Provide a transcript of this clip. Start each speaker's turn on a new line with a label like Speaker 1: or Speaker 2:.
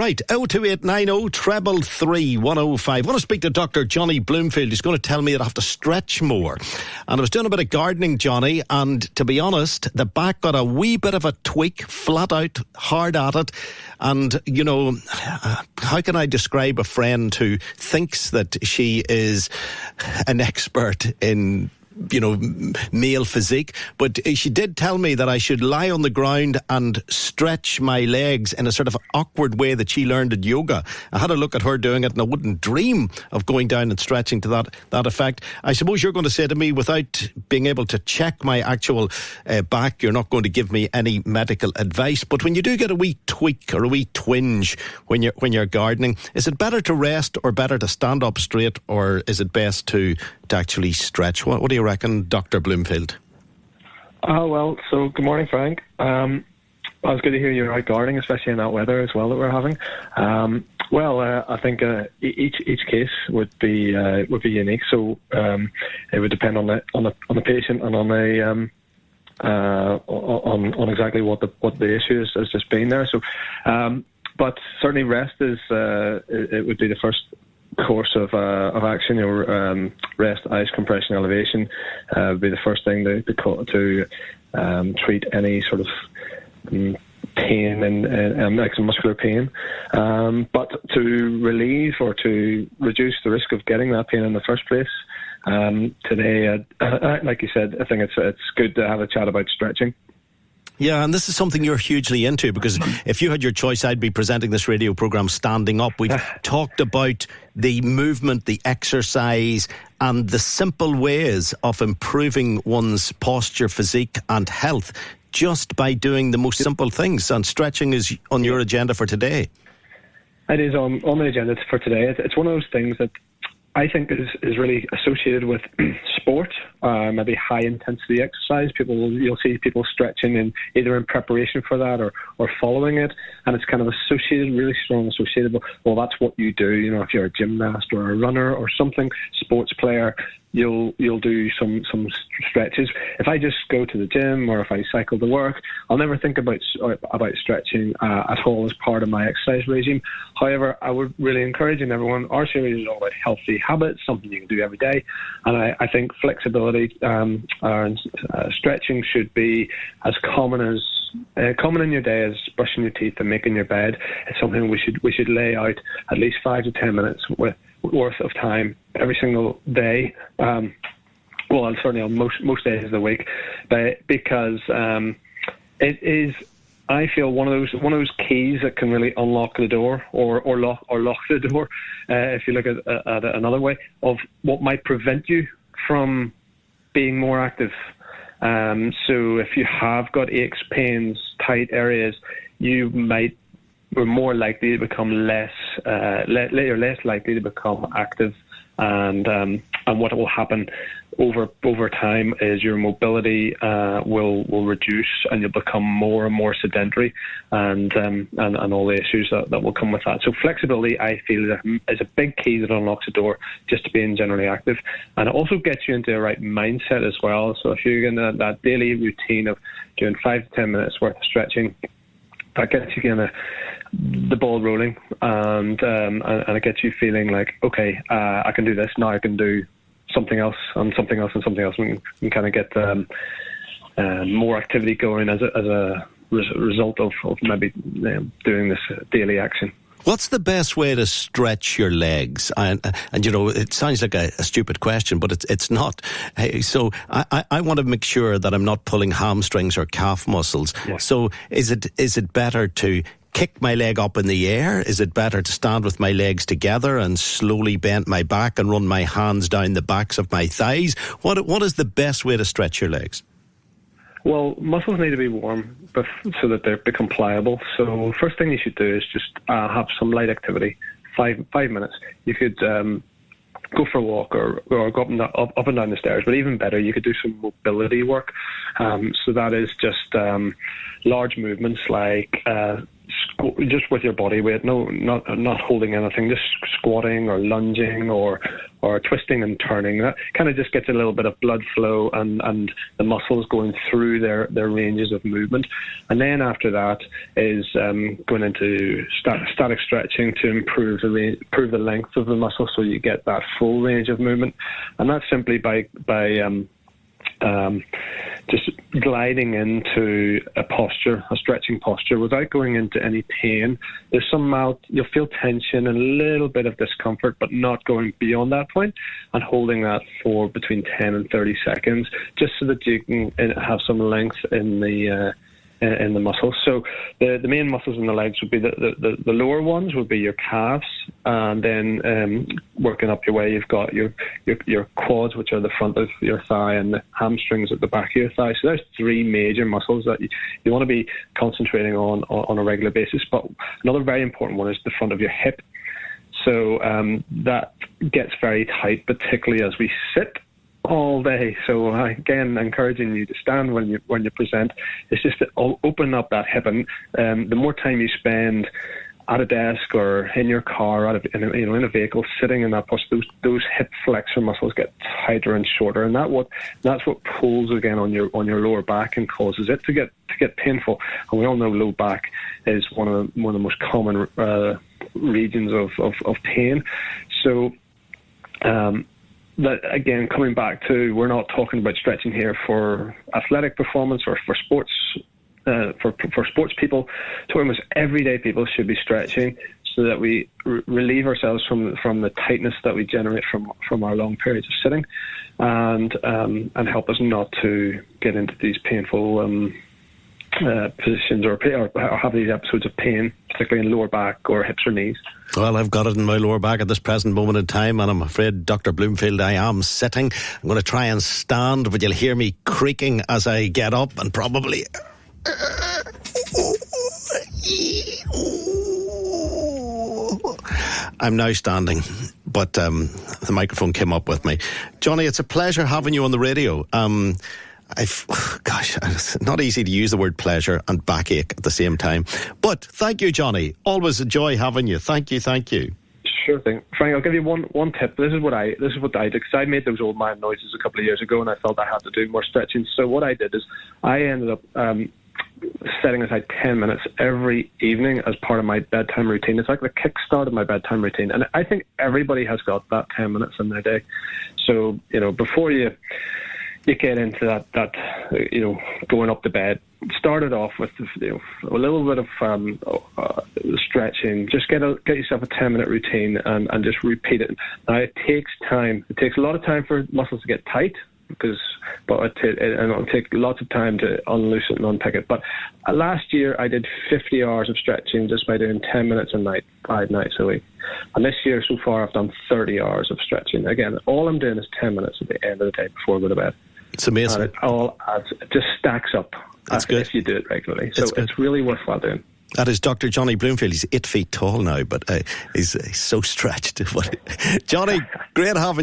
Speaker 1: Right, 02890 333 105. I want to speak to Dr. Johnny Bloomfield. He's going to tell me that I have to stretch more. And I was doing a bit of gardening, Johnny, and to be honest, the back got a wee bit of a tweak, flat out, hard at it. And, you know, how can I describe a friend who thinks that she is an expert in, you know, male physique, but she did tell me that I should lie on the ground and stretch my legs in a sort of awkward way that she learned at yoga. I had a look at her doing it and I wouldn't dream of going down and stretching to that effect. I suppose you're going to say to me, without being able to check my actual back, you're not going to give me any medical advice, but when you do get a wee tweak or a wee twinge when you're gardening, is it better to rest or better to stand up straight, or is it best to actually stretch? What do you reckon, Dr. Bloomfield?
Speaker 2: Well, so good morning, Frank. It's good to hear you're out gardening, especially in that weather as well that we're having. I think each case would be unique. So it would depend on the patient and on exactly what the issue has just been there. So, but certainly rest is it would be the first course of action. Rest, ice, compression, elevation would be the first thing to treat any sort of pain and like muscular pain. But to relieve or to reduce the risk of getting that pain in the first place, today, like you said, I think it's good to have a chat about stretching.
Speaker 1: Yeah, and this is something you're hugely into, because if you had your choice, I'd be presenting this radio programme standing up. We've talked about the movement, the exercise, and the simple ways of improving one's posture, physique and health just by doing the most simple things. And stretching is on your agenda for today.
Speaker 2: It is on the agenda for today. It's one of those things that I think is really associated with sport, maybe high intensity exercise. You'll see people stretching either in preparation for that or following it, and it's kind of associated, really strong associated with, well, that's what you do. You know, if you're a gymnast or a runner or something, sports player, you'll do some stretches. If I just go to the gym or if I cycle to work, I'll never think about stretching at all as part of my exercise regime. However, I would really encourage everyone. Our series is all about healthy habits, something you can do every day, and I think flexibility and stretching should be as common in your day as brushing your teeth and making your bed. It's something we should lay out at least 5 to 10 minutes worth of time every single day. Certainly on most days of the week, because it is, I feel, one of those keys that can really unlock the door or lock the door. If you look at it another way, of what might prevent you from being more active. So if you have got aches, pains, tight areas, we're more likely to become less likely to become active, and what will happen over time is your mobility will reduce, and you'll become more and more sedentary, and all the issues that will come with that. So flexibility, I feel, is a big key that unlocks the door just to being generally active, and it also gets you into the right mindset as well. So if you're in that daily routine of doing 5 to 10 minutes worth of stretching, that gets you kind of the ball rolling, and it gets you feeling like, okay, I can do this now. I can do something else and something else and something else, and kind of get more activity going as a result of maybe doing this daily action.
Speaker 1: What's the best way to stretch your legs? And you know, it sounds like a stupid question, but it's not. So I want to make sure that I'm not pulling hamstrings or calf muscles. Yeah. So is it better to kick my leg up in the air? Is it better to stand with my legs together and slowly bend my back and run my hands down the backs of my thighs? What is the best way to stretch your legs?
Speaker 2: Well, muscles need to be warm so that they become pliable. So first thing you should do is just have some light activity, 5 minutes. You could go for a walk or go up and down the stairs, but even better, you could do some mobility work. So that is just large movements like just with your body weight, not holding anything, just squatting or lunging or twisting and turning. That kind of just gets a little bit of blood flow and the muscles going through their ranges of movement. And then after that is going into static stretching to improve the length of the muscle, so you get that full range of movement. And that's simply by just gliding into a stretching posture without going into any pain. There's you'll feel tension and a little bit of discomfort, but not going beyond that point, and holding that for between 10 and 30 seconds, just so that you can have some length in the muscles. So the main muscles in the legs would be the lower ones would be your calves, and then working up your way, you've got your quads, which are the front of your thigh, and the hamstrings at the back of your thigh. So there's three major muscles that you want to be concentrating on a regular basis. But another very important one is the front of your hip. So that gets very tight, particularly as we sit all day. So again, encouraging you to stand when you present. It's just to open up that hip, and the more time you spend at a desk or in your car, in a vehicle, sitting in that posture, those hip flexor muscles get tighter and shorter, and that's what pulls again on your lower back and causes it to get painful. And we all know low back is one of the most common regions of pain. So. That again, coming back to, we're not talking about stretching here for athletic performance or for sports, for sports people. Talking about everyday people should be stretching so that we relieve ourselves from the tightness that we generate from our long periods of sitting, and help us not to get into these painful positions or have these episodes of pain, particularly in lower back or hips or knees.
Speaker 1: Well, I've got it in my lower back at this present moment in time, and I'm afraid, Dr. Bloomfield, I am sitting. I'm going to try and stand, but you'll hear me creaking as I get up, and probably... I'm now standing, but the microphone came up with me. Johnny, it's a pleasure having you on the radio. It's not easy to use the word pleasure and backache at the same time. But thank you, Johnny. Always a joy having you. Thank you.
Speaker 2: Sure thing, Frank. I'll give you one tip. This is what I did, because I made those old man noises a couple of years ago, and I felt I had to do more stretching. So what I did is I ended up setting aside 10 minutes every evening as part of my bedtime routine. It's like the kickstart of my bedtime routine, and I think everybody has got that 10 minutes in their day. So before you get into that going up to bed, start it off with a little bit of stretching. Just get yourself a 10-minute routine and just repeat it. Now, it takes time. It takes a lot of time for muscles to get tight, but it'll take lots of time to unloose it and unpick it. But last year I did 50 hours of stretching just by doing 10 minutes a night, 5 nights a week. And this year so far I've done 30 hours of stretching. Again, all I'm doing is 10 minutes at the end of the day before I go to bed.
Speaker 1: It's amazing.
Speaker 2: And it just stacks up.
Speaker 1: That's good.
Speaker 2: If you do it regularly. So it's really worthwhile doing.
Speaker 1: That is Dr. Johnny Bloomfield. He's 8 feet tall now, but he's so stretched. Johnny, great having you.